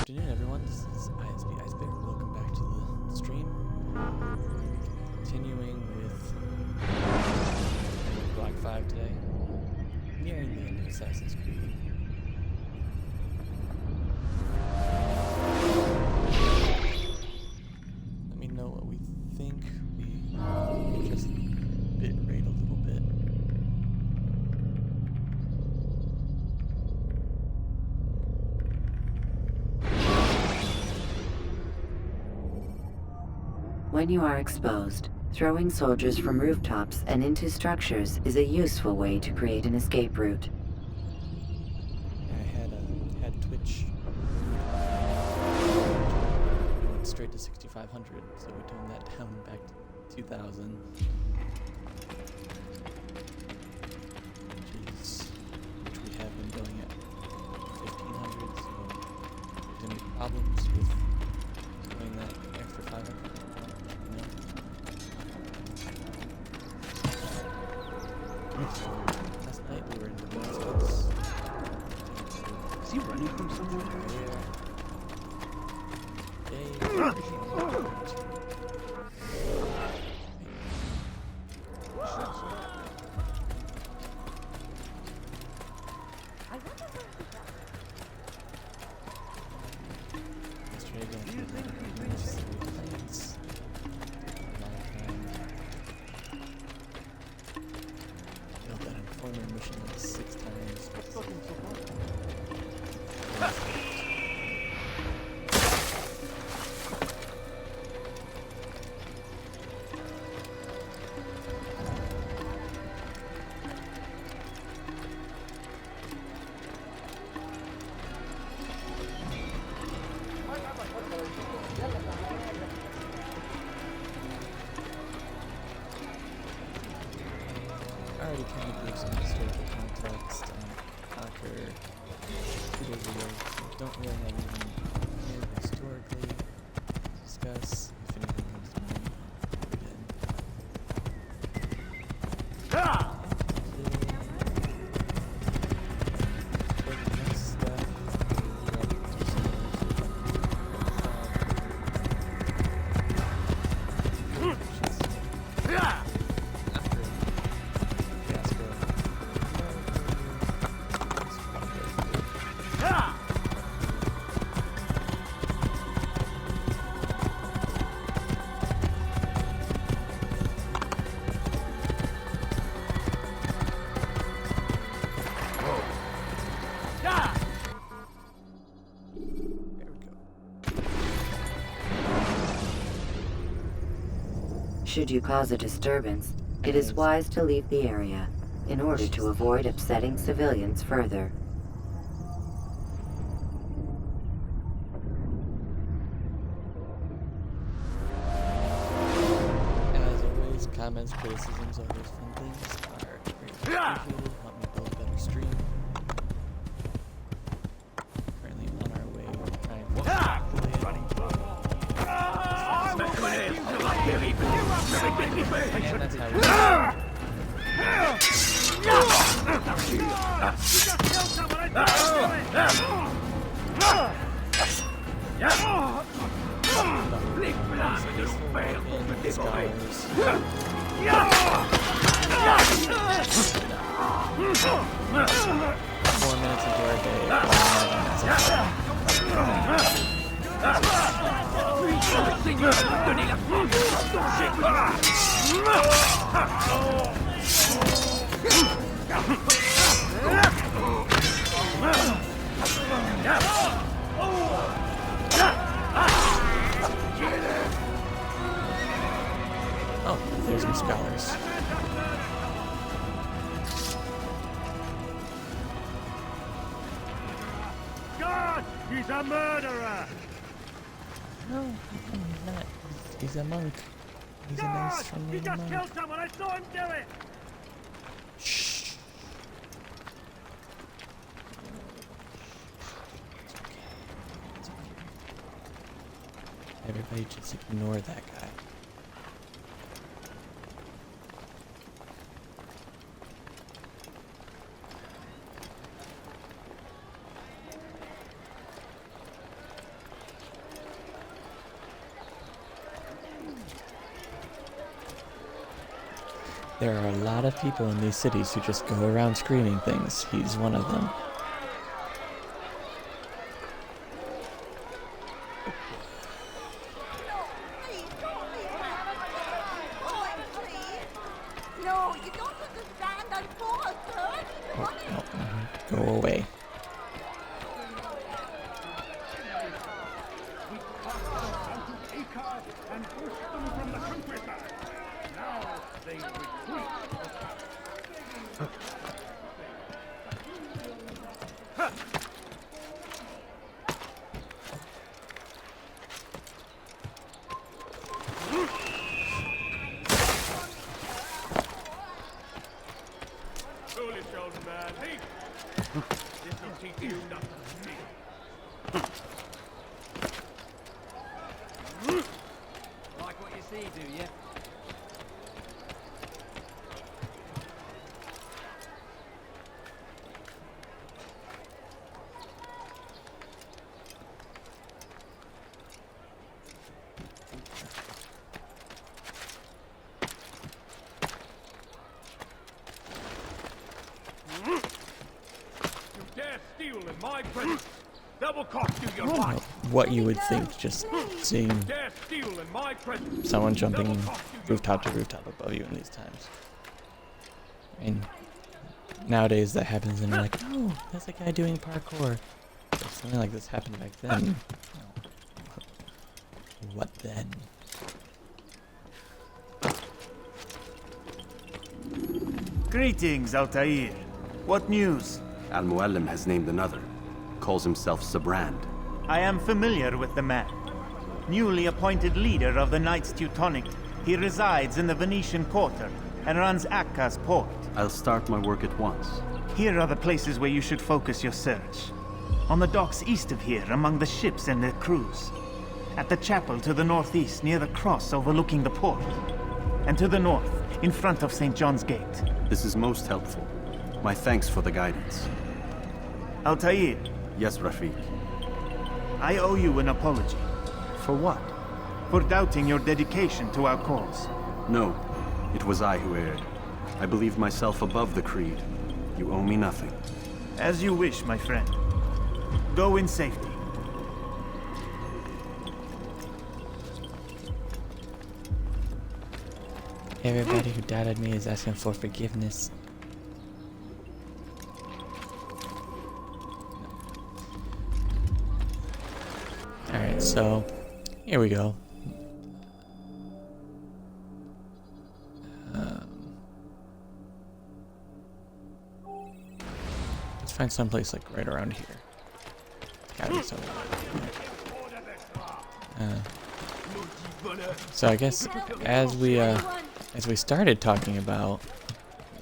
afternoon, everyone. This is ISB Icebear. Welcome back to the stream. Continuing with Block 5 today. Nearing the end of Assassin's Creed. Let me know what we think. We just bit rate a little bit. When you are exposed, throwing soldiers from rooftops and into structures is a useful way to create an escape route. I had Twitch. We went straight to 6,500, so we toned that down back to 2,000. Which we have been going at 1,500, so if there's any problems with doing that extra 500. Last night we were in the mountains. Is he running from somewhere? Mission like 6 times. I already kind of gave some historical context on Conquer 2 days ago, so don't really have anything new historically to discuss. If anything comes to mind, put it in. For the next step, we have to do some Should you cause a disturbance, it is wise to leave the area in order to avoid upsetting civilians further. As always, comments, criticisms, all those fun things are greatly appreciated. Help me build a better stream. Currently on our way to try and and that's how Four minutes into our day. Oh, there's some scholars. God! He's a murderer! No, he's not. He's a monk. He's a nice, friendly He just monk. killed someone! I saw him do it! Shh. It's okay. Everybody just ignore that guy. There are a lot of people in these cities who just go around screaming things. He's one of them. No, you don't understand. I'm poor, sir. Oh, no. Go away. Acre and push them from the countryside. Now they retreat. Foolish old man, leave. This will teach you nothing. Like what you see, do you? You dare steal in my presence? That will cost you your I don't know life. what you would think just seeing Dare steal in my presence? someone jumping rooftop to rooftop above you in these times. I mean, nowadays that happens and you're like, oh, that's a guy doing parkour. If something like this happened back then, what then? Greetings, Altair. What news? Al-Mualim has named another. Calls himself Sabrand. I am familiar with the man. Newly appointed leader of the Knights Teutonic, he resides in the Venetian Quarter and runs Akka's port. I'll start my work at once. Here are the places where you should focus your search. On the docks east of here, among the ships and their crews. At the chapel to the northeast, near the cross overlooking the port. And to the north, in front of St. John's Gate. This is most helpful. My thanks for the guidance. Altair, Yes, Rafiq. I owe you an apology. For what? For doubting your dedication to our cause. No, it was I who erred. I believed myself above the creed. You owe me nothing. As you wish, my friend. Go in safety. Everybody who doubted me is asking for forgiveness. Alright, so here we go. Let's find someplace like right around here. Gotta be somewhere. So I guess as we started talking about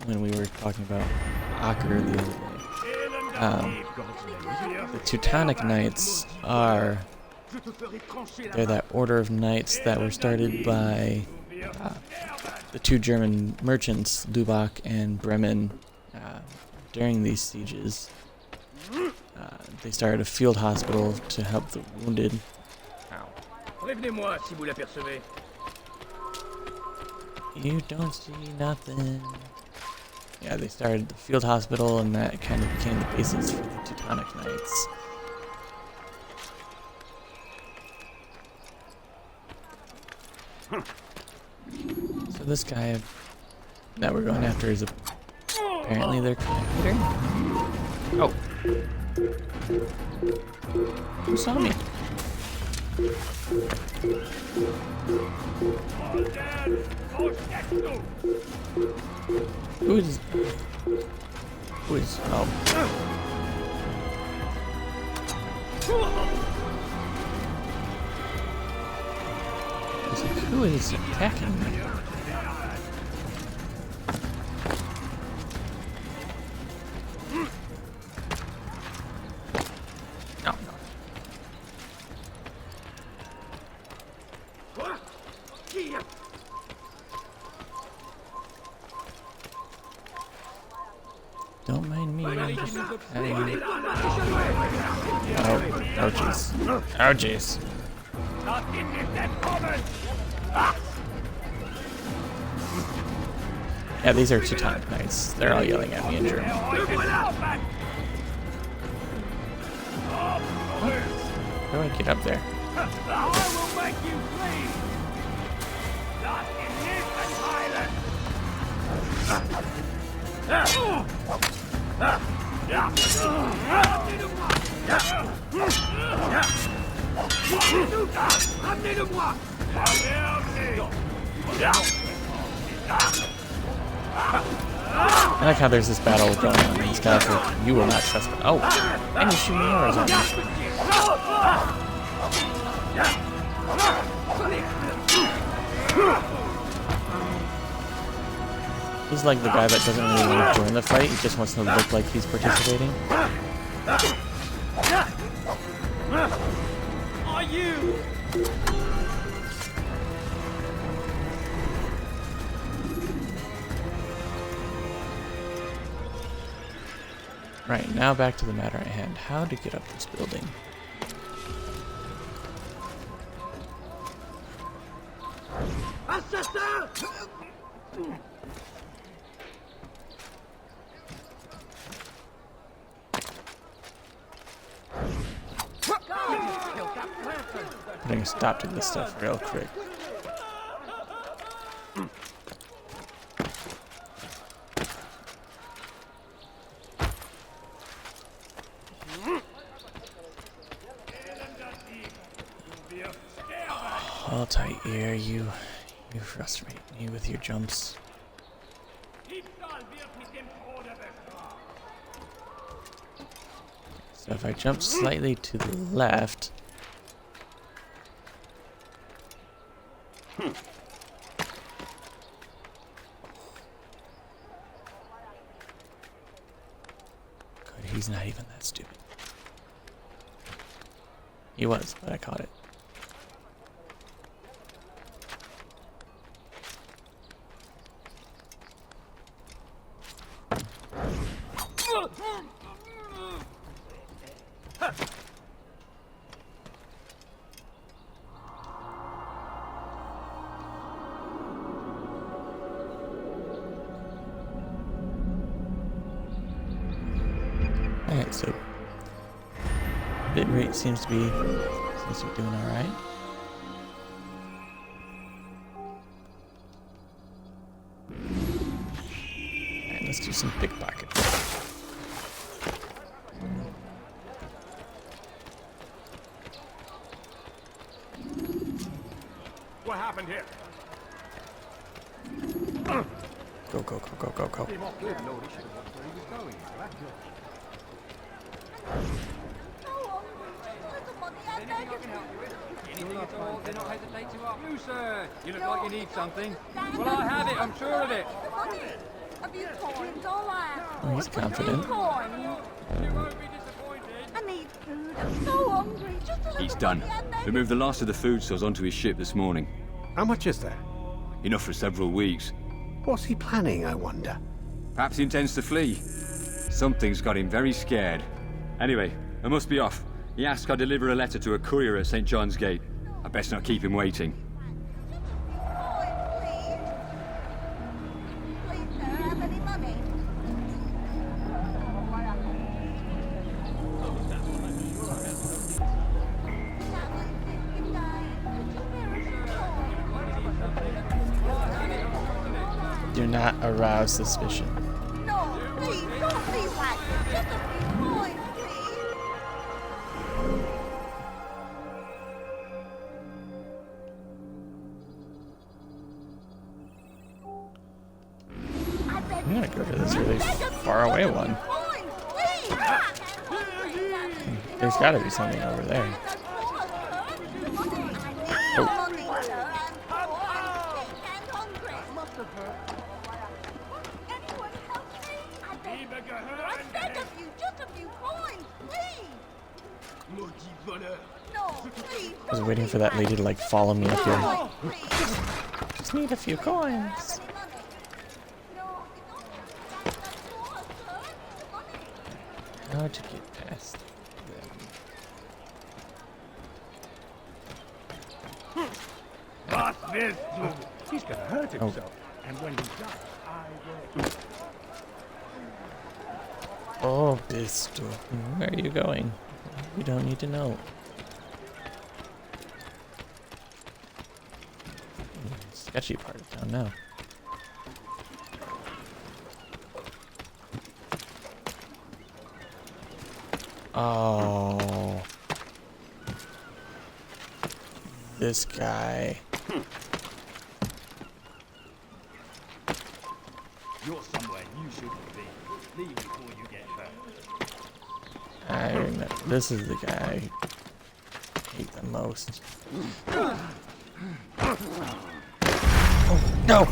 when we were talking about Aker the other day, the Teutonic Knights are they're that order of knights that were started by the two German merchants, Lubach and Bremen, during these sieges. They started a field hospital to help the wounded. Prévenez-moi si vous l'apercevez. You don't see nothing. Yeah, they started the field hospital, and that kind of became the basis for the Teutonic Knights. So this guy that we're going after is apparently their commander. Oh. Who saw me? Who is... Oh. It's like, who is attacking me? No. Don't mind me, I'm just having... Oh jeez. Oh jeez. Yeah, these are Teutonic Knights. They're all yelling at me in German. I How do I get up there? will make you bleed. Not in this island. I like how there's this battle going on. These guys are like, you will not trust me. Oh, and he's shooting arrows at me. He's like the guy that doesn't really want to join the fight. He just wants to look like he's participating. Are you? Right, now back to the matter at hand. How to get up this building. Putting a stop to this stuff real quick. Hold tight here, you frustrate me with your jumps. So if I jump slightly to the left, good, he's not even that stupid. He was, but I caught it. Alright, so bit rate seems to be doing alright. Alright, let's do some pickpocket. What happened here? Go, go, go, go, go, go. Anything at all, do not hesitate to ask. You, sir, you look like you need something. Well, I have it, I'm sure of it. A few coins, all right. Oh, he's confident. Coins. You won't be disappointed. I need food. I'm so hungry. Just a little He's done. money, I beg They moved the last of the food stores onto his ship this morning. How much is there? Enough for several weeks. What's he planning, I wonder? Perhaps he intends to flee. Something's got him very scared. Anyway, I must be off. He asked I deliver a letter to a courier at St. John's Gate. I best not keep him waiting. Please, sir, have any money? Do not arouse suspicion. No, please, don't be like this. Just a few coins, please. I beg I'm gonna go to this really beg of you, far away just a one. few coins, please. There's gotta be something over there. Oh. I was waiting for that lady to like follow me up here. Just need a few coins. How to get past them? What's this? He's gonna hurt himself. And when he does, I Oh, Bisto. Where are you going? We don't need to know. Sketchy part of town now. Oh. This guy. You're somewhere you shouldn't be. Leave before you get hurt. I remember. This is the guy I hate the most. Oh, no!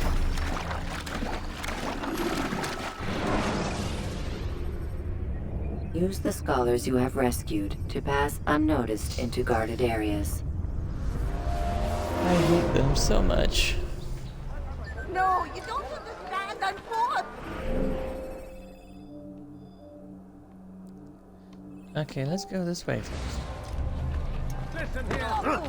Use the scholars you have rescued to pass unnoticed into guarded areas. I hate them so much. No, you don't understand. I'm bored. Okay, let's go this way first. Listen here.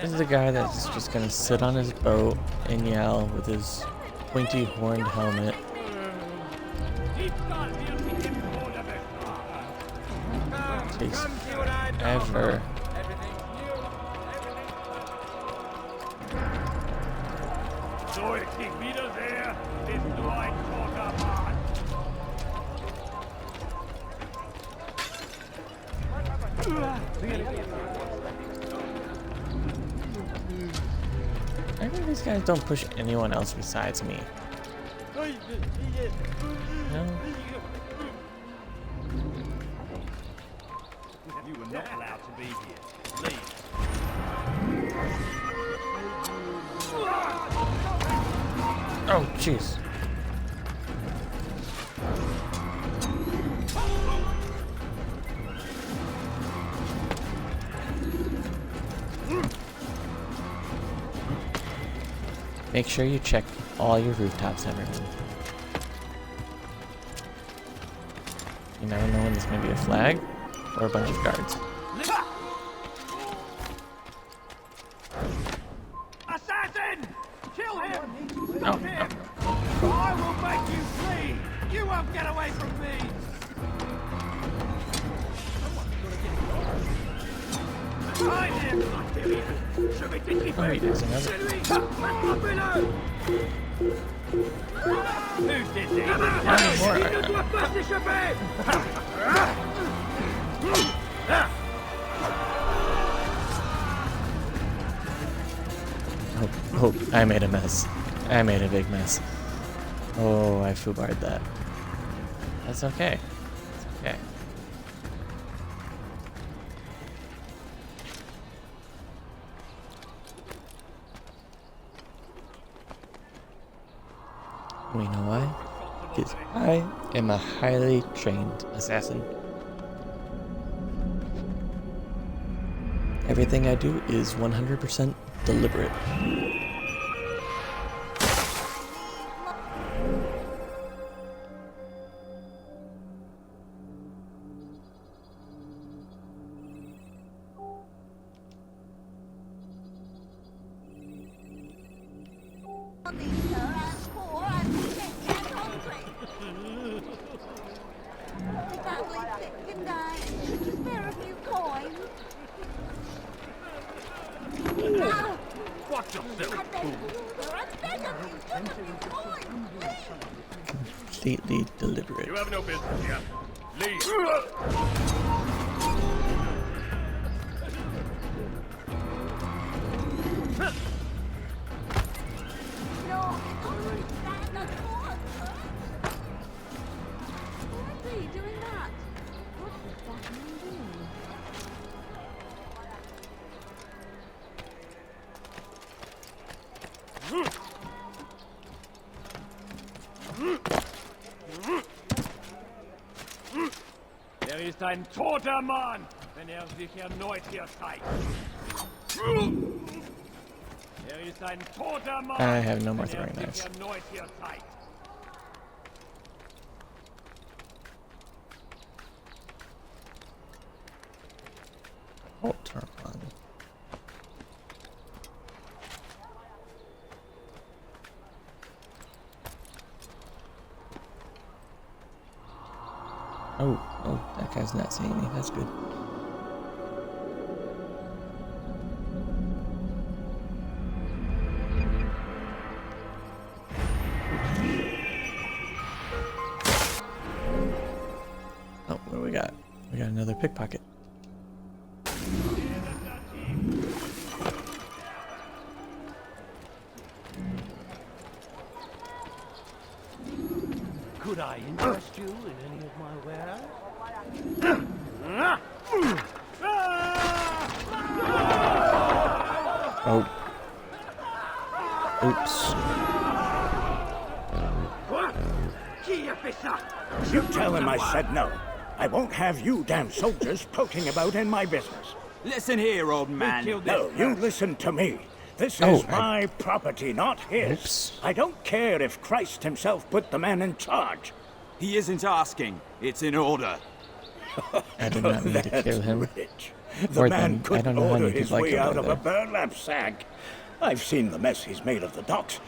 This is the guy that's just gonna sit on his boat and yell with his pointy horned helmet. Takes forever. So ich dich wiedersehe, bist du ein toter Mann. I think these guys don't push anyone else besides me. No? You were not allowed to be here. Leave. Oh, jeez. Make sure you check all your rooftops, everyone. You never know when there's going to be a flag or a bunch of guards. Assassin! Kill him! Oh, Stop him! I will make you flee! You won't get away from me! Find him! Oh, wait, there's another. Who did this? Not Oh, I made a mess. I made a big mess. Oh, I foobarred that. That's okay. It's okay. We know why? Because I am a highly trained assassin. Everything I do is 100% deliberate. Watch yourself! Completely deliberate. You have no business here. Leave! Ist ein toter Mann, wenn sich erneut hier zeigt. Ist ein toter Mann, I have no more wenn throwing sich knives. erneut hier zeigt. Oh, turn on. Oh, that guy's not seeing me. That's good. Oh, what do we got? We got another pickpocket. Could I interest you in any of my wares? Oh. Oops. You tell him I said no. I won't have you damn soldiers poking about in my business. Listen here, old man. No, you listen to me. This Oh, is my property, not his. Oops. I don't care if Christ himself put the man in charge. He isn't asking. It's in order. I did not mean to That's kill him. rich. The Or man them. I couldn't don't know how order many his people I way killed out out of a burlap sack. I've seen the mess he's made of the docks.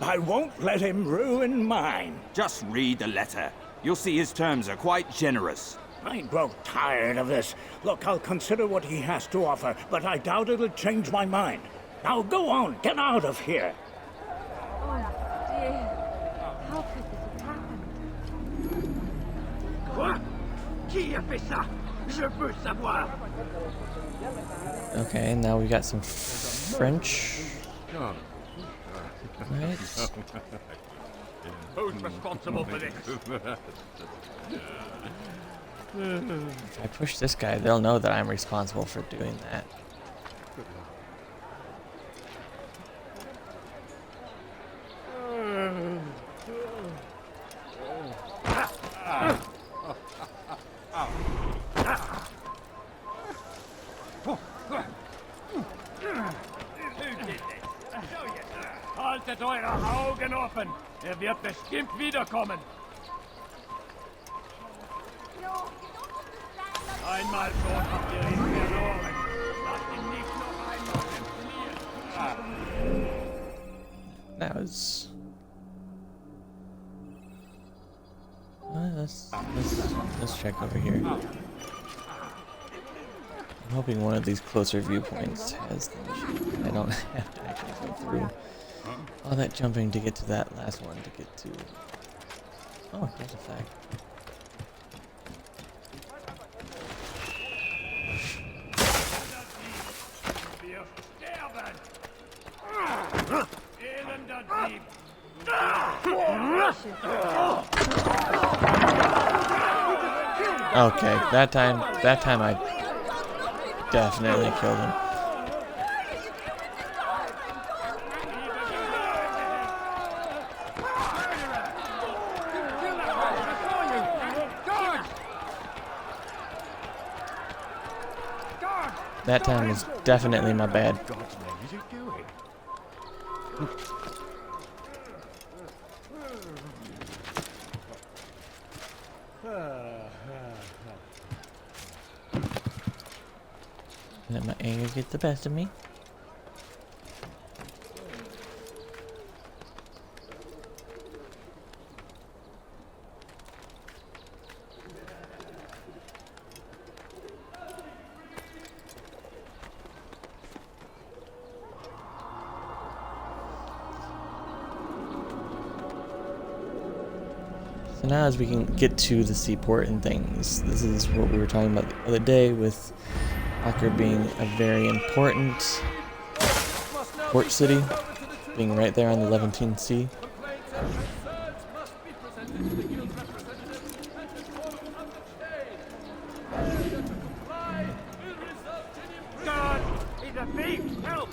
I won't let him ruin mine. Just read the letter. You'll see his terms are quite generous. I grow tired of this. Look, I'll consider what he has to offer, but I doubt it'll change my mind. Now go on, get out of here. Oh dear. How could this have happened? Quoi? Qui a fait ça? Je veux savoir. Okay, now we got some French. Right. Who's responsible for this? If I push this guy, they'll know that I'm responsible for doing that. Haltet eure Augen offen! wird bestimmt wiederkommen! Einmal schon habt ihr ihn verloren! Lasst ihn nicht noch einmal entfliehen! That was... let's check over here. I'm hoping one of these closer viewpoints has the machine. I don't have to actually go through all that jumping to get to that last one to get to... Oh, there's a flag. Wir sterben! Elender Dieb! Okay, that time I definitely killed him. That time was definitely my bad. Let my anger get the best of me. So now as we can get to the seaport and things, this is what we were talking about the other day with Acre being a very important port city, being right there on the Levantine Sea. God! He's a thief! Help!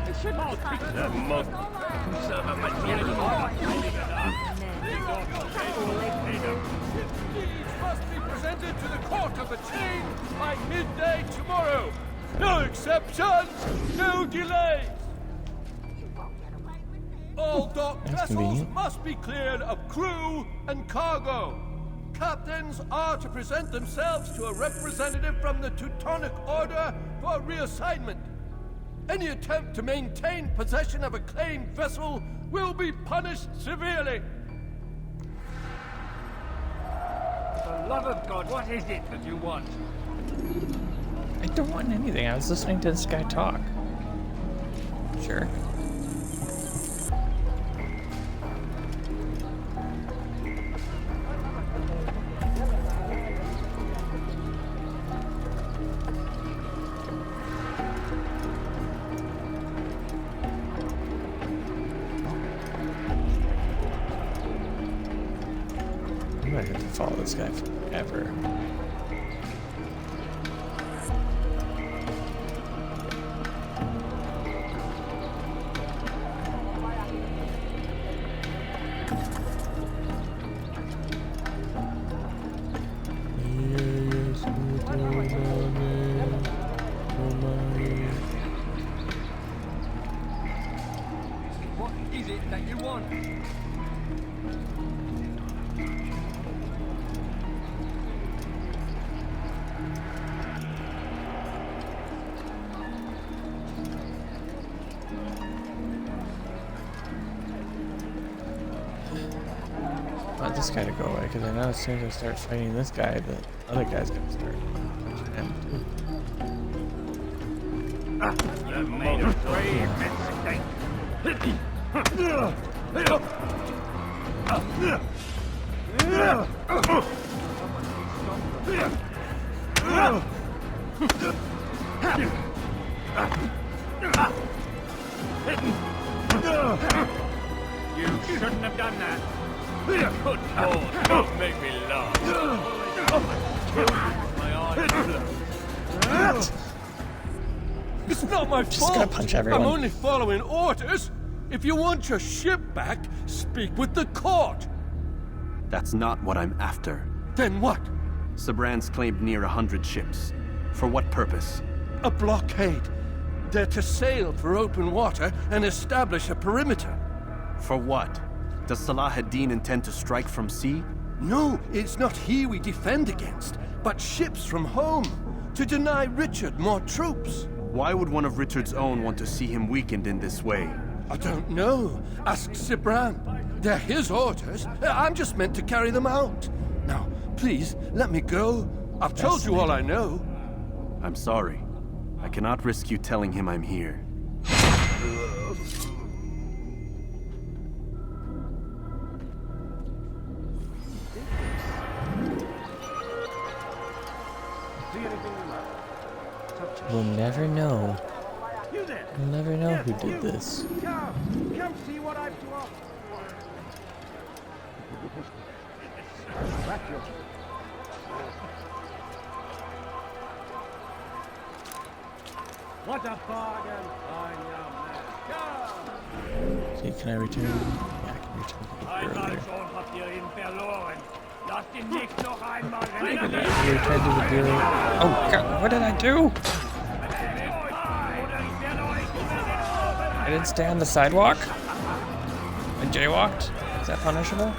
It should be fine. Son of a Must be presented to the court of the chain by midday tomorrow. No exceptions, no delays. All dock That's vessels convenient. must be cleared of crew and cargo. Captains are to present themselves to a representative from the Teutonic Order for reassignment. Any attempt to maintain possession of a claimed vessel will be punished severely. the love of God, what is it that you want? I don't want anything. I was listening to this guy talk. Sure. I might have to follow this guy forever. What is it that you want? I want this guy to go away because I know as soon as I start fighting this guy, the other guy's gonna start punching him too. You've made a grave mistake. You shouldn't have done that. Good Lord, don't make me laugh. My eyes. It's not my Just fault. gonna punch everyone. I'm only following orders. If you want your ship back, speak with the court. That's not what I'm after. Then what? Sabrand's claimed near 100 ships. For what purpose? A blockade. They're to sail for open water and establish a perimeter. For what? Does Salah ad-Din intend to strike from sea? No, it's not he we defend against, but ships from home. To deny Richard more troops. Why would one of Richard's own want to see him weakened in this way? I don't know. Ask Sibrand. They're his orders. I'm just meant to carry them out. Now, please, let me go. I've told you all I know. I'm sorry. I cannot risk you telling him I'm here. We'll never know. We'll never know who did this. Come see what I've to offer. What a bargain! Fine young man. See, can I return? Yeah, I can return to the Einmal earlier. schon habt ihr ihn verloren. Lasst ihn nicht noch einmal Return to the bureau. Oh god, what did I do? I didn't stay on the sidewalk? I jaywalked? Is that punishable?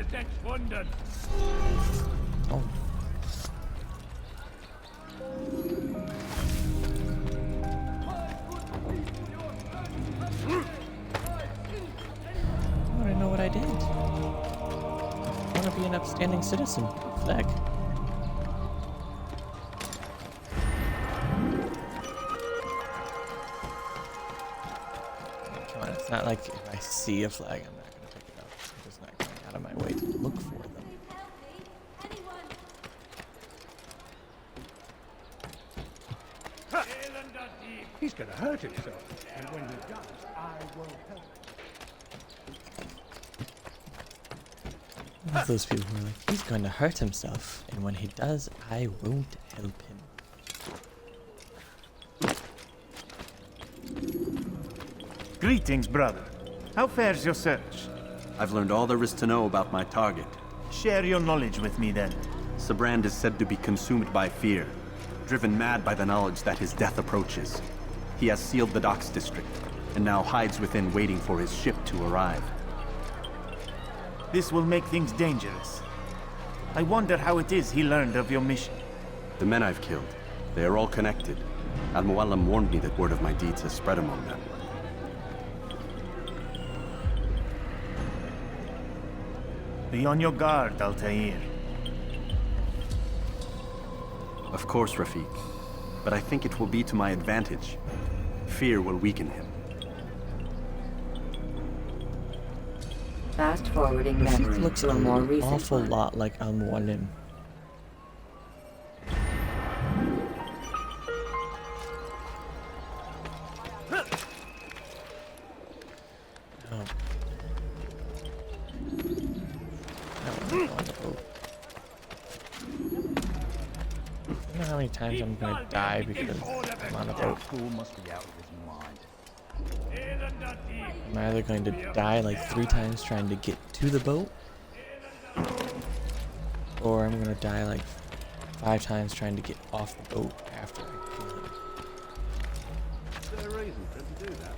ist entschwunden. Oh. I want to know what I did. I want to be an upstanding citizen. Flag. Come on, it's not like if I see a flag, I'm not going to pick it up. I'm just not going out of my way to look for them. He's gonna hurt himself. And when he does, I will help. One of those people who are like, he's going to hurt himself, and when he does, I won't help him. Greetings, brother. How fares your search? I've learned all there is to know about my target. Share your knowledge with me, then. Sibrand is said to be consumed by fear, driven mad by the knowledge that his death approaches. He has sealed the docks district, and now hides within waiting for his ship to arrive. This will make things dangerous. I wonder how it is he learned of your mission. The men I've killed, they are all connected. Al-Mualim warned me that word of my deeds has spread among them. Be on your guard, Altair. Of course, Rafiq. But I think it will be to my advantage. Fear will weaken him. Fast forwarding Rafik memory looks to a more an recent awful one. lot like Al-Mualim. Oh. I don't know how many times I'm gonna die because I'm on a boat. Fool must be out of his mind. I'm either going to die like 3 times trying to get to the boat, or I'm gonna die like 5 times trying to get off the boat after I kill him. Is there a reason for him to do that?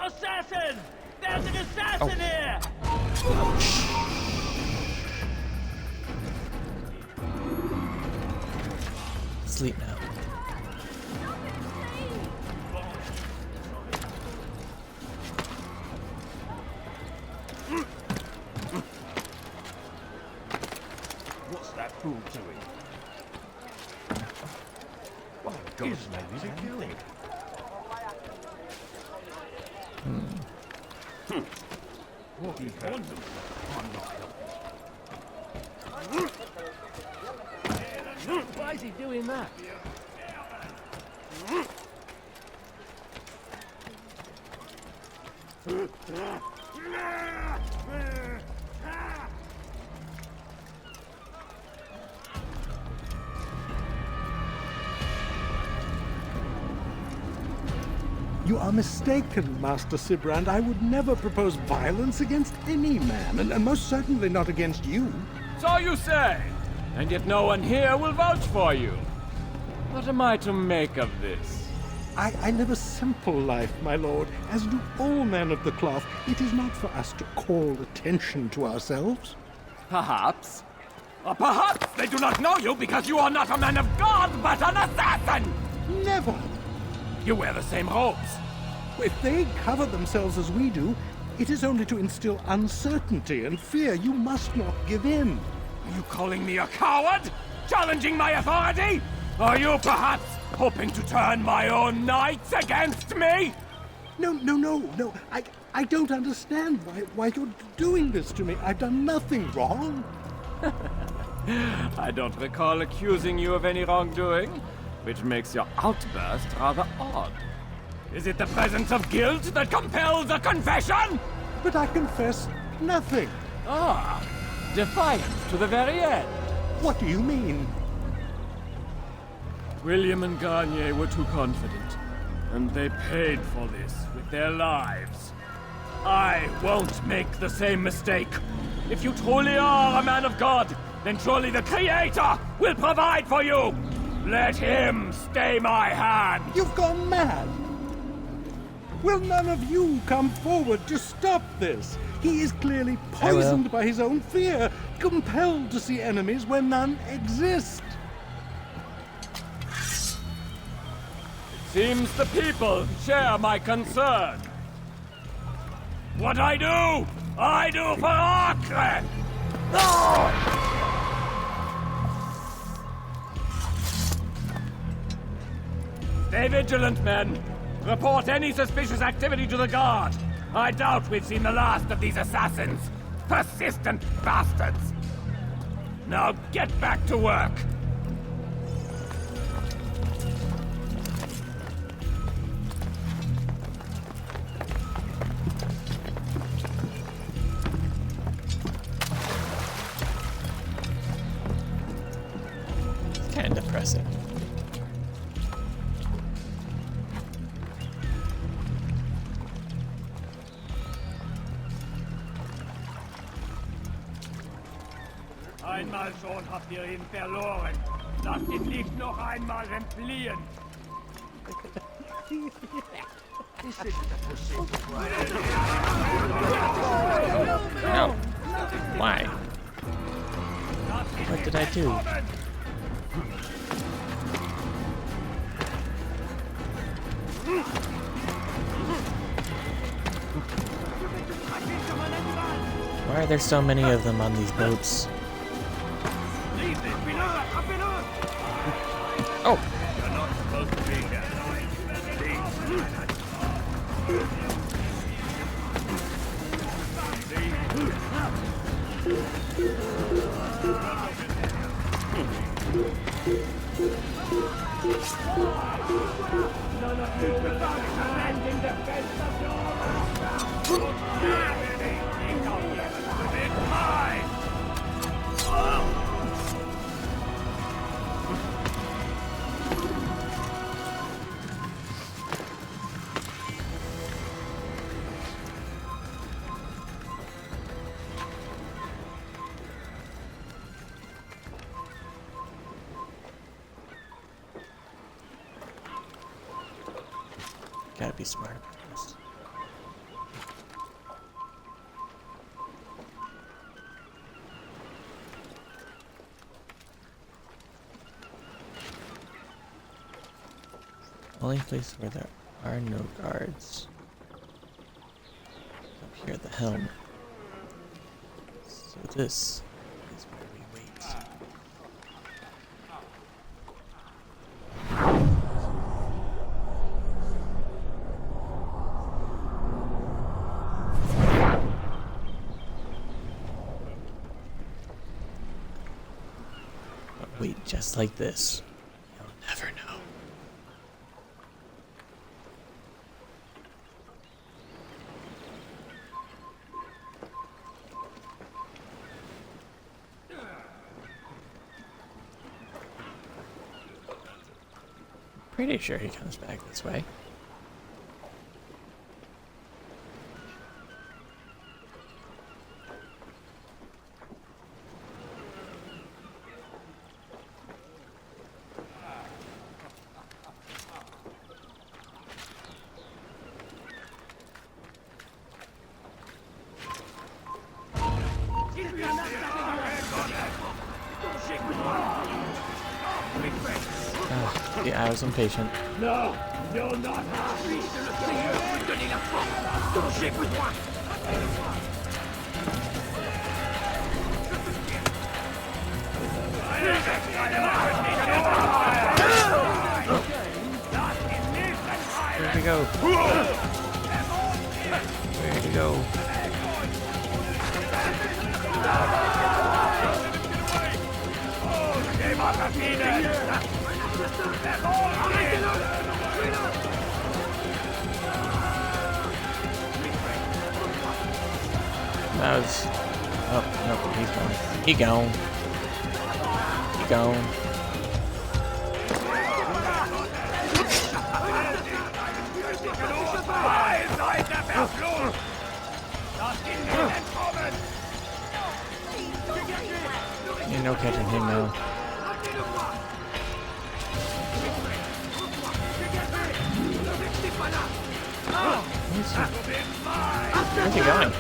Assassin! There's an assassin here! Sleep now. What's that fool doing? Why, God's name is a killing. What you want them for? I'm not helping. Why is he doing that? You are mistaken, Master Sibrand. I would never propose violence against any man, and most certainly not against you. So you say, and yet no one here will vouch for you. What am I to make of this? I live a simple life, my lord, as do all men of the cloth. It is not for us to call attention to ourselves. Perhaps. Or perhaps they do not know you because you are not a man of God, but an assassin! Never! You wear the same robes. If they cover themselves as we do, it is only to instill uncertainty and fear. You must not give in. Are you calling me a coward? Challenging my authority? Are you perhaps hoping to turn my own knights against me? No. I don't understand why you're doing this to me. I've done nothing wrong. I don't recall accusing you of any wrongdoing, which makes your outburst rather odd. Is it the presence of guilt that compels a confession? But I confess nothing. Ah, defiant to the very end. What do you mean? William and Garnier were too confident, and they paid for this with their lives. I won't make the same mistake. If you truly are a man of God, then surely the Creator will provide for you. Let him stay my hand. You've gone mad. Will none of you come forward to stop this? He is clearly poisoned by his own fear, compelled to see enemies where none exist. Seems the people share my concern. What I do for Acre! Stay vigilant, men. Report any suspicious activity to the guard. I doubt we've seen the last of these assassins. Persistent bastards. Now get back to work. It's kind of depressing. Einmal schon habt ihr ihn verloren. Lasst ihn nicht noch einmal entfliehen. No. Why? What did I do? Why are there so many of them on these boats? Oh! You're not supposed to be here. None of you without command in defense of your It's mine! Gotta be smart about this. Only place where there are no guards. Up here at the helm. So this is where we wait. But wait just like this. You'll never know. Pretty sure he comes back this way. I was impatient. No, you're not. Where'd he go? Where'd he go? That was... Oh, no, he's gone. He gone. He gone. Ain't no catching him now. Where's he going?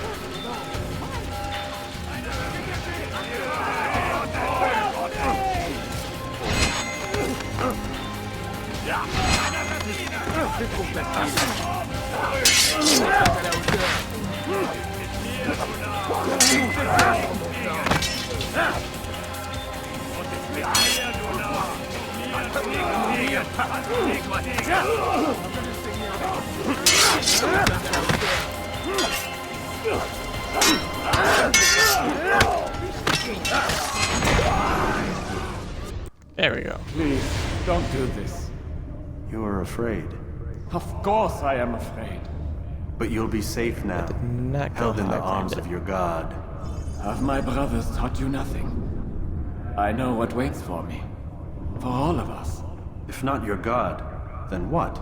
There we go. Please, don't do this. You are afraid. Of course I am afraid. But you'll be safe now, held in the arms of your god. Have my brothers taught you nothing? I know what waits for me. For all of us. If not your god, then what?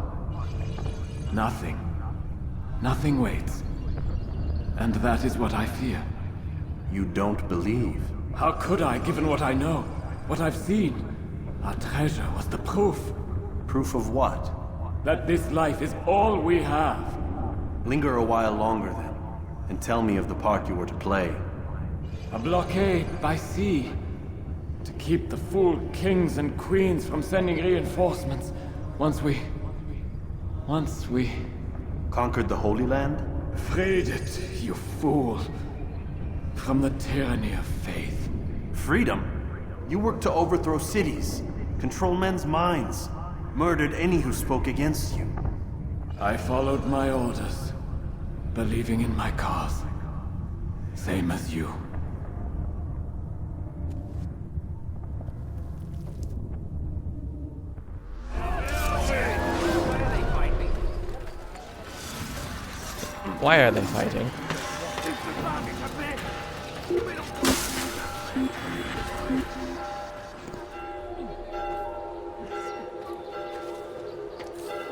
Nothing. Nothing waits. And that is what I fear. You don't believe? How could I, given what I know? What I've seen? Our treasure was the proof. Proof of what? That this life is all we have. Linger a while longer then, and tell me of the part you were to play. A blockade by sea. To keep the fool kings and queens from sending reinforcements. Once we... Conquered the Holy Land? Freed it, you fool. From the tyranny of faith. Freedom? You worked to overthrow cities, control men's minds, murdered any who spoke against you. I followed my orders, believing in my cause. Same as you. Why are they fighting?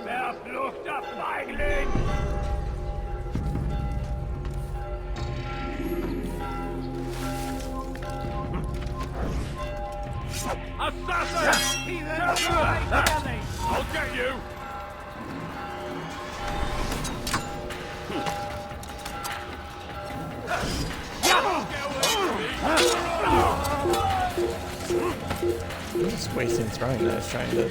Verflucht der Feigling! Assassin! I'll get you! I'm just wasting throwing those, trying to...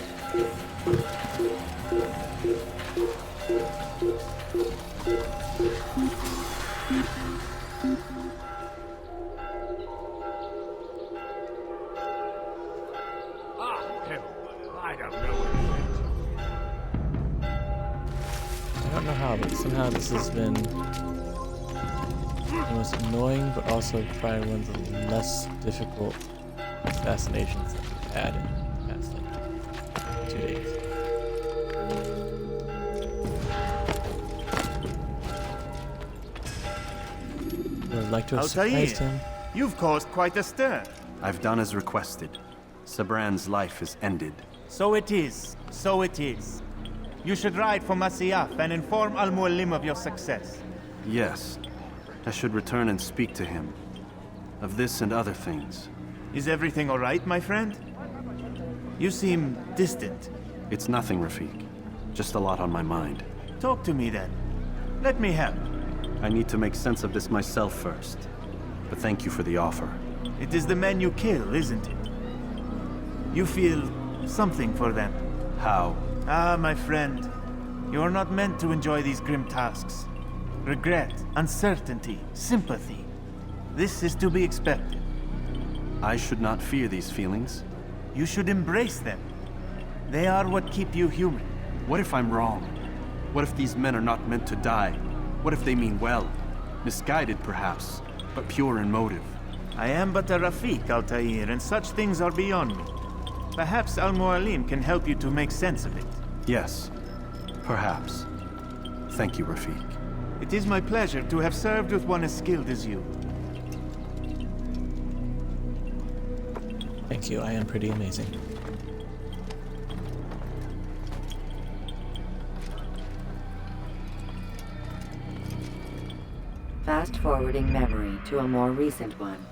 I don't know what I don't know how, but somehow this has been the most annoying, but also probably one of the less difficult assassinations that we've had in the past, like, 2 days. I would like to have surprised him. You've caused quite a stir. I've done as requested. Sabran's life is ended. So it is. So it is. You should ride for Masyaf and inform Al-Mualim of your success. Yes. I should return and speak to him. Of this and other things. Is everything all right, my friend? You seem distant. It's nothing, Rafik. Just a lot on my mind. Talk to me then. Let me help. I need to make sense of this myself first. But thank you for the offer. It is the men you kill, isn't it? You feel something for them. How? Ah, my friend. You are not meant to enjoy these grim tasks. Regret, uncertainty, sympathy. This is to be expected. I should not fear these feelings. You should embrace them. They are what keep you human. What if I'm wrong? What if these men are not meant to die? What if they mean well? Misguided, perhaps, but pure in motive. I am but a Rafik, Altair, and such things are beyond me. Perhaps Al-Mualim can help you to make sense of it. Yes, perhaps. Thank you, Rafik. It is my pleasure to have served with one as skilled as you. Thank you, I am pretty amazing. Fast-forwarding memory to a more recent one.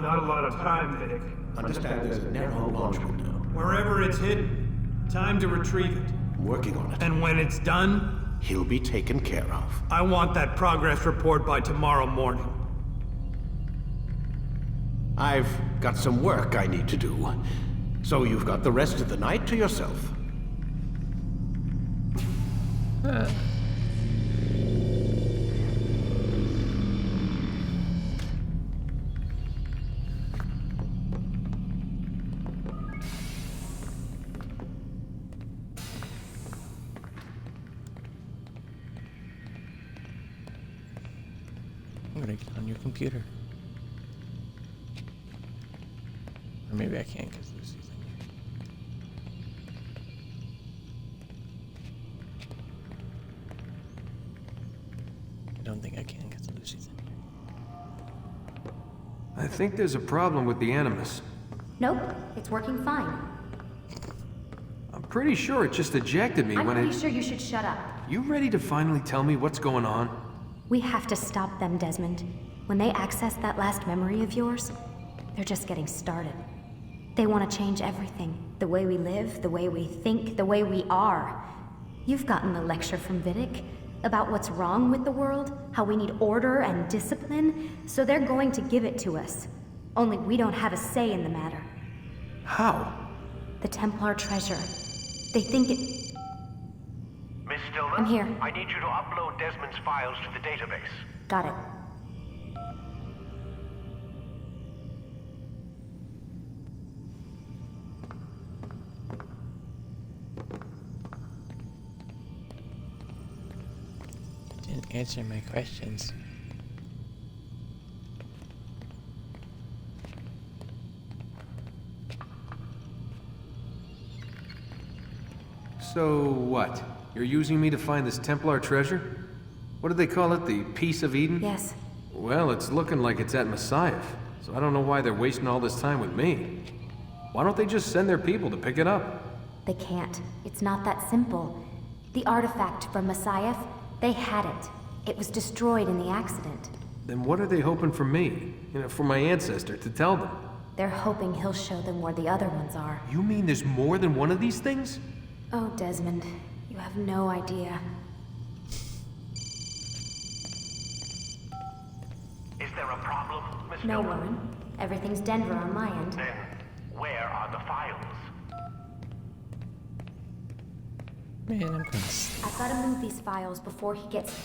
Not a lot of time, Vic. Understand there's a narrow launch window. Wherever it's hidden, time to retrieve it. I'm working on it. And when it's done, He'll be taken care of. I want that progress report by tomorrow morning. I've got some work I need to do. So you've got the rest of the night to yourself. I'm gonna get on your computer. Or maybe I can't because Lucy's in here. I don't think I can because Lucy's in here. I think there's a problem with the Animus. Nope, it's working fine. pretty sure it just ejected me I'm when pretty sure you should shut up. You ready to finally tell me what's going on? We have to stop them, Desmond. When they access that last memory of yours, they're just getting started. They want to change everything. The way we live, the way we think, the way we are. You've gotten the lecture from Vidic about what's wrong with the world, how we need order and discipline, so they're going to give it to us. Only we don't have a say in the matter. How? The Templar treasure. They think it... Miss Stillman? I'm here. I need you to upload Desmond's files to the database. Got it. Didn't answer my questions. So what? You're using me to find this Templar treasure? What did they call it? The Piece of Eden? Yes. Well, it's looking like it's at Messiah, so I don't know why they're wasting all this time with me. Why don't they just send their people to pick it up? They can't. It's not that simple. The artifact from Messiah, they had it. It was destroyed in the accident. Then what are they hoping for me? You know, for my ancestor to tell them? They're hoping he'll show them where the other ones are. You mean there's more than one of these things? Oh, Desmond, you have no idea. Is there a problem, Miss No, Stillman? Warren. Everything's Denver on my end. Then, where are the files? Man, I'm gonna... I've got to move these files before he gets...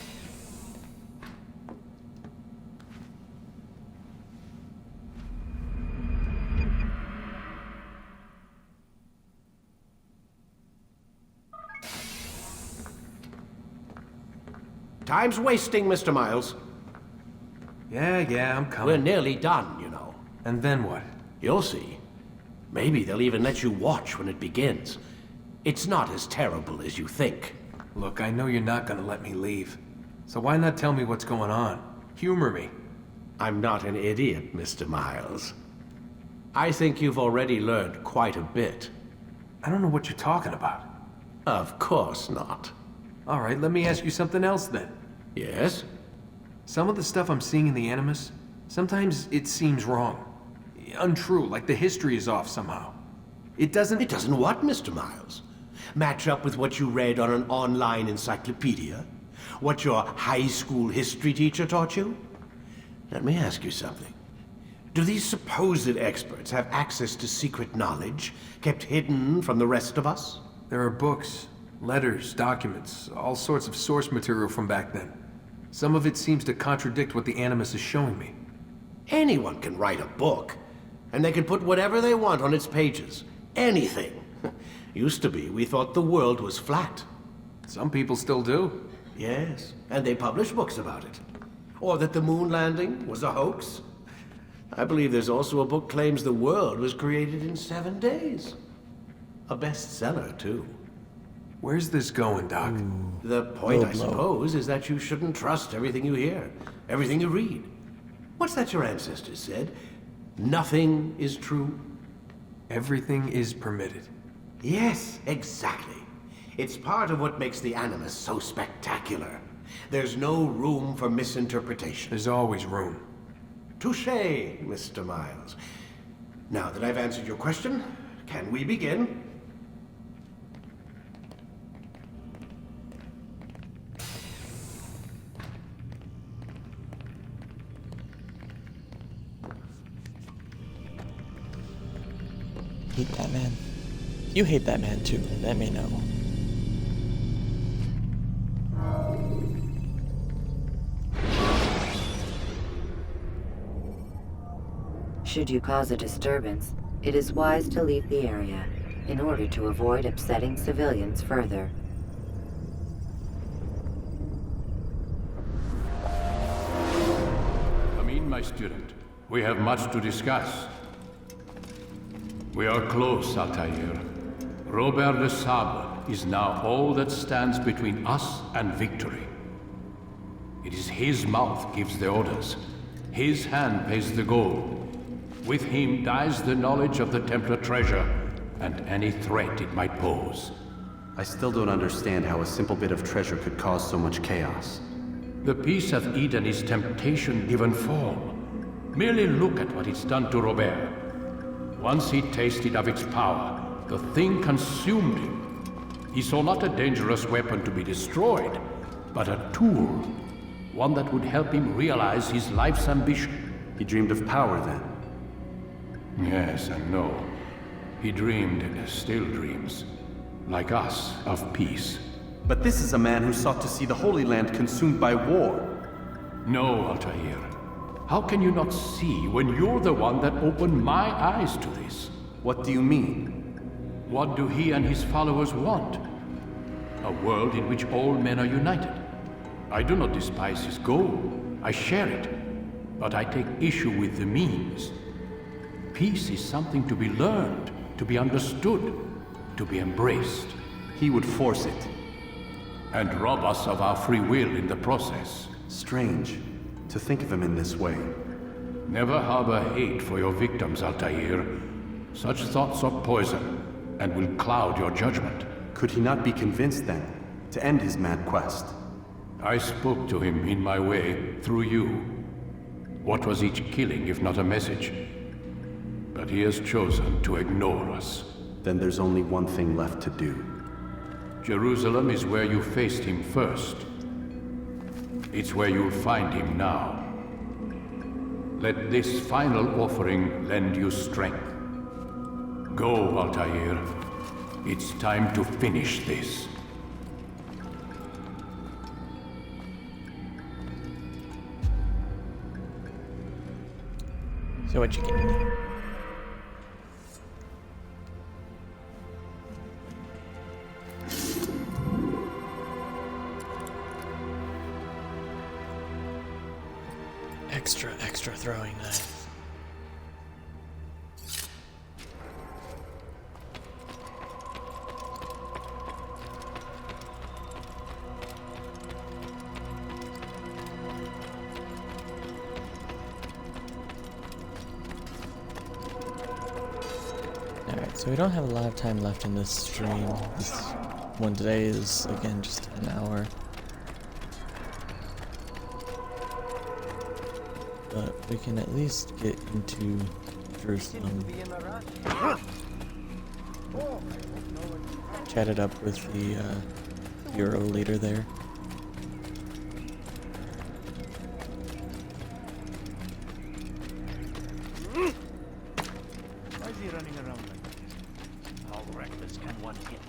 Time's wasting, Mr. Miles. Yeah, I'm coming. We're nearly done, you know. And then what? You'll see. Maybe they'll even let you watch when it begins. It's not as terrible as you think. Look, I know you're not gonna let me leave. So why not tell me what's going on? Humor me. I'm not an idiot, Mr. Miles. I think you've already learned quite a bit. I don't know what you're talking about. Of course not. All right, let me ask you something else then. Yes? Some of the stuff I'm seeing in the Animus, sometimes it seems wrong. Untrue, like the history is off somehow. It doesn't... It doesn't what, Mr. Miles? Match up with what you read on an online encyclopedia? What your high school history teacher taught you? Let me ask you something. Do these supposed experts have access to secret knowledge kept hidden from the rest of us? There are books, letters, documents, all sorts of source material from back then. Some of it seems to contradict what the Animus is showing me. Anyone can write a book, and they can put whatever they want on its pages. Anything. Used to be, we thought the world was flat. Some people still do. Yes, and they publish books about it. Or that the moon landing was a hoax. I believe there's also a book claims the world was created in 7 days. A bestseller, too. Where's this going, Doc? The point, I suppose, is that you shouldn't trust everything you hear, everything you read. What's that your ancestors said? Nothing is true? Everything is permitted. Yes, exactly. It's part of what makes the Animus so spectacular. There's no room for misinterpretation. There's always room. Touché, Mr. Miles. Now that I've answered your question, can we begin? Hate that man. You hate that man too, let me know. Should you cause a disturbance, it is wise to leave the area in order to avoid upsetting civilians further. Come in, my student. We have much to discuss. We are close, Altair. Robert de Sable is now all that stands between us and victory. It is his mouth gives the orders. His hand pays the gold. With him dies the knowledge of the Templar treasure, and any threat it might pose. I still don't understand how a simple bit of treasure could cause so much chaos. The piece of Eden is temptation given form. Merely look at what it's done to Robert. Once he tasted of its power, the thing consumed him. He saw not a dangerous weapon to be destroyed, but a tool. One that would help him realize his life's ambition. He dreamed of power then? Yes and no. He dreamed and still dreams. Like us, of peace. But this is a man who sought to see the Holy Land consumed by war. No, Altair. How can you not see when you're the one that opened my eyes to this? What do you mean? What do he and his followers want? A world in which all men are united. I do not despise his goal. I share it. But I take issue with the means. Peace is something to be learned, to be understood, to be embraced. He would force it. And rob us of our free will in the process. Strange to think of him in this way. Never harbor hate for your victims, Altair. Such thoughts are poison, and will cloud your judgment. Could he not be convinced, then, to end his mad quest? I spoke to him in my way, through you. What was each killing if not a message? But he has chosen to ignore us. Then there's only one thing left to do. Jerusalem is where you faced him first. It's where you'll find him now. Let this final offering lend you strength. Go, Altair. It's time to finish this. So what you getting? Extra throwing knife. Alright, so we don't have a lot of time left in this stream. This one today is, again, just an hour. But we can at least get into Jerusalem. Chatted up with the Bureau leader there. Why is he running around like this? How reckless can one get?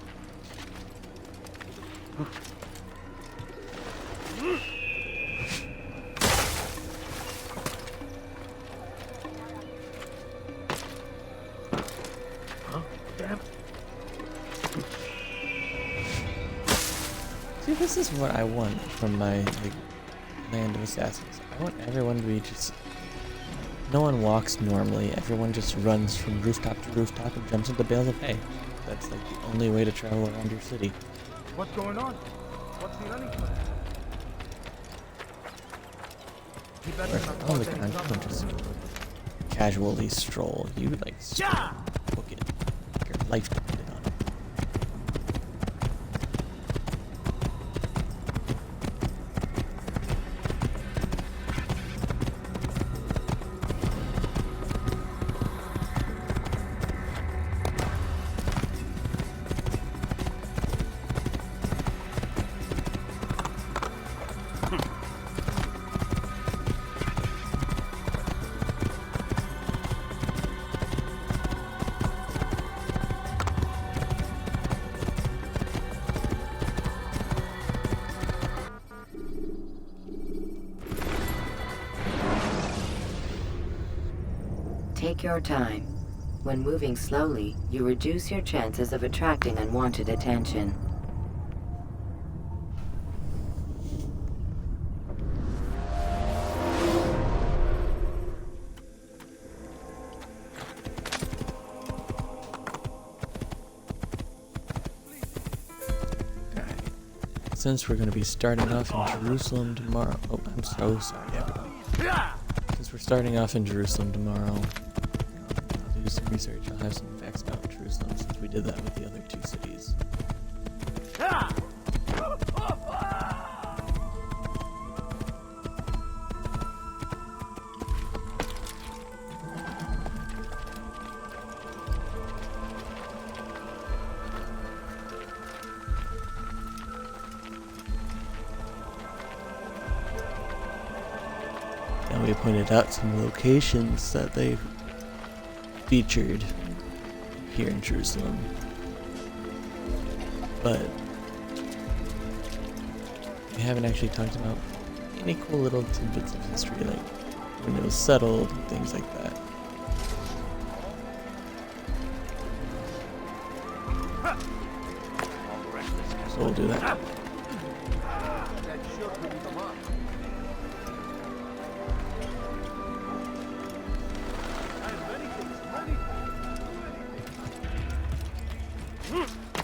See, this is what I want from my Land of Assassins. I want everyone to be just... No one walks normally. Everyone just runs from rooftop to rooftop and jumps into bales of hay. That's like the only way to travel around your city. What's going on? What's he running for? Where all the time, you don't just casually stroll. You like book it. Your life depended on it. Take your time. When moving slowly, you reduce your chances of attracting unwanted attention. Since we're going to be starting off in Jerusalem tomorrow... Oh, I'm so sorry, everyone. Since we're starting off in Jerusalem tomorrow, I'll do some research. I'll have some facts about Jerusalem since we did that with the other two cities. And we pointed out some locations that they featured here in Jerusalem. But we haven't actually talked about any cool little tidbits of history, like when it was settled and things like that. So we'll do that.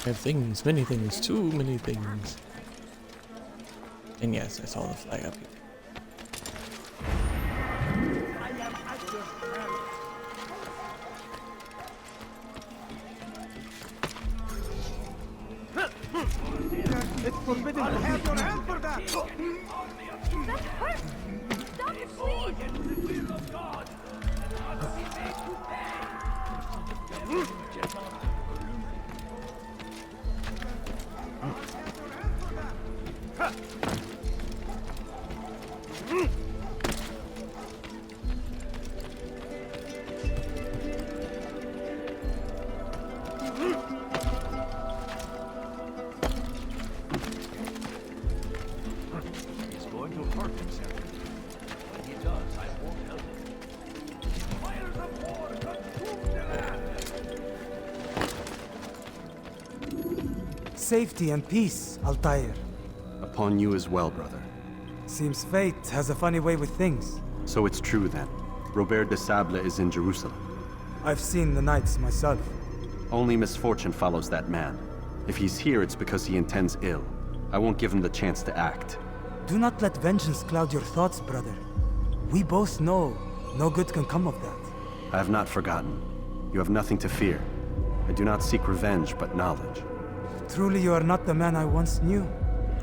Things, many things, too many things. And yes, I saw the flag up here. It's forbidden to have your hand for that! That hurts! Stop, please! He's going to hurt himself. When he does, I won't help him. Fires of war consume the land! Safety and peace, Altair. Upon you as well, brother. Seems fate has a funny way with things. So it's true then. Robert de Sable is in Jerusalem. I've seen the knights myself. Only misfortune follows that man. If he's here, it's because he intends ill. I won't give him the chance to act. Do not let vengeance cloud your thoughts, brother. We both know no good can come of that. I have not forgotten. You have nothing to fear. I do not seek revenge, but knowledge. Truly, you are not the man I once knew.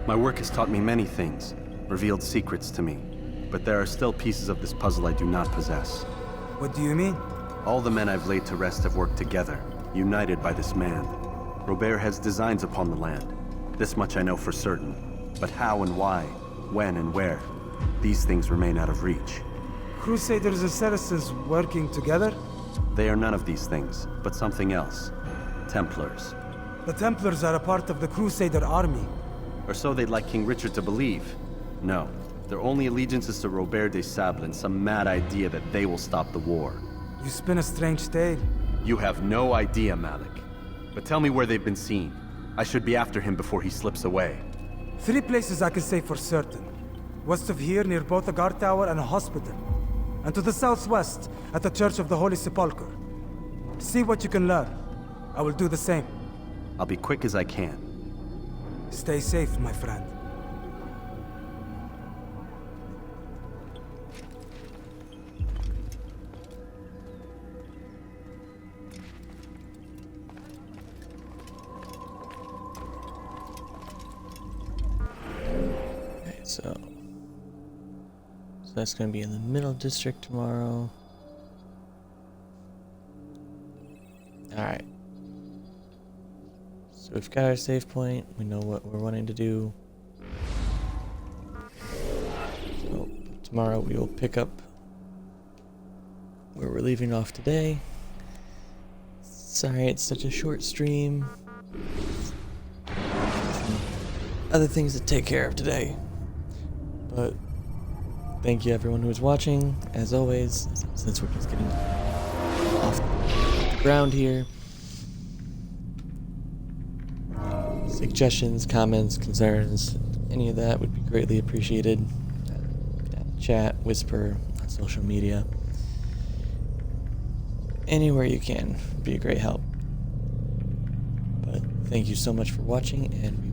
My work has taught me many things, revealed secrets to me. But there are still pieces of this puzzle I do not possess. What do you mean? All the men I've laid to rest have worked together, united by this man. Robert has designs upon the land. This much I know for certain. But how and why, when and where, these things remain out of reach. Crusaders and Saracens working together? They are none of these things, but something else. Templars. The Templars are a part of the Crusader army. Or so they'd like King Richard to believe. No, their only allegiance is to Robert de Sable and some mad idea that they will stop the war. You spin a strange tale. You have no idea, Malik. But tell me where they've been seen. I should be after him before he slips away. 3 places I can say for certain. West of here, near both a guard tower and a hospital. And to the southwest, at the Church of the Holy Sepulchre. See what you can learn. I will do the same. I'll be quick as I can. Stay safe, my friend. So that's going to be in the Middle District tomorrow. Alright. So we've got our save point. We know what we're wanting to do. So tomorrow we will pick up where we're leaving off today. Sorry it's such a short stream. Other things to take care of today. But thank you everyone who is watching, as always, since we're just getting off the ground here. Suggestions, comments, concerns, any of that would be greatly appreciated. Chat, whisper, on social media. Anywhere you can would be a great help. But thank you so much for watching, and we